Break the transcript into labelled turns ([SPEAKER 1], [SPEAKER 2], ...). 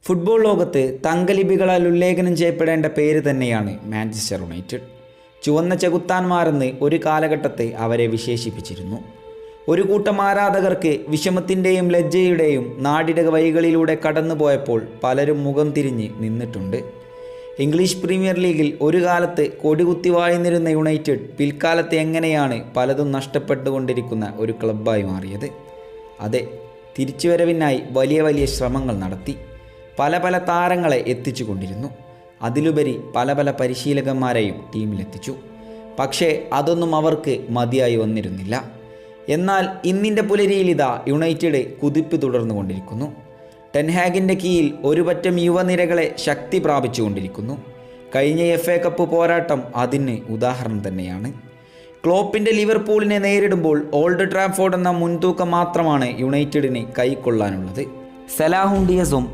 [SPEAKER 1] Football ലോകത്ത് തങ്കലിപികളാൽ ഉല്ലേഖനം ചെയ്യപ്പെടേണ്ട പേര് തന്നെയാണ് മാഞ്ചസ്റ്റർ യുണൈറ്റഡ്. ചുവന്ന ചെകുത്താന്മാരെന്ന് ഒരു കാലഘട്ടത്തെ അവരെ വിശേഷിപ്പിച്ചിരുന്നു. ഒരു കൂട്ടം ആരാധകർക്ക് വിഷമത്തിൻ്റെയും ലജ്ജയുടെയും നാടിട വഴികളിലൂടെ കടന്നുപോയപ്പോൾ പലരും മുഖം തിരിഞ്ഞ് നിന്നിട്ടുണ്ട്. ഇംഗ്ലീഷ് പ്രീമിയർ ലീഗിൽ ഒരു കാലത്ത് കൊടികുത്തി വാഴുന്നിരുന്ന യുണൈറ്റഡ് പിൽക്കാലത്ത് എങ്ങനെയാണ് പലതും നഷ്ടപ്പെട്ടുകൊണ്ടിരിക്കുന്ന ഒരു ക്ലബ്ബായി മാറിയത്? അതെ, തിരിച്ചുവരവിനായി വലിയ വലിയ ശ്രമങ്ങൾ നടത്തി. പല താരങ്ങളെ എത്തിച്ചു കൊണ്ടിരുന്നു. അതിലുപരി പല പരിശീലകന്മാരെയും ടീമിലെത്തിച്ചു. പക്ഷേ അതൊന്നും അവർക്ക് മതിയായി വന്നിരുന്നില്ല. എന്നാൽ ഇന്നിൻ്റെ പുലരിയിലിതാ യുണൈറ്റഡ് കുതിപ്പ് തുടർന്നുകൊണ്ടിരിക്കുന്നു. ടെൻഹാഗിൻ്റെ കീഴിൽ ഒരുപറ്റം യുവനിരകളെ ശക്തി പ്രാപിച്ചുകൊണ്ടിരിക്കുന്നു. കഴിഞ്ഞ FA കപ്പ് പോരാട്ടം അതിന് ഉദാഹരണം തന്നെയാണ്. ക്ലോപ്പിൻ്റെ ലിവർപൂളിനെ നേരിടുമ്പോൾ ഓൾഡ് ട്രാഫോർഡ് എന്ന മുൻതൂക്കം മാത്രമാണ് യുണൈറ്റഡിന് കൈക്കൊള്ളാനുള്ളത്. സലാഹും ഡിയസും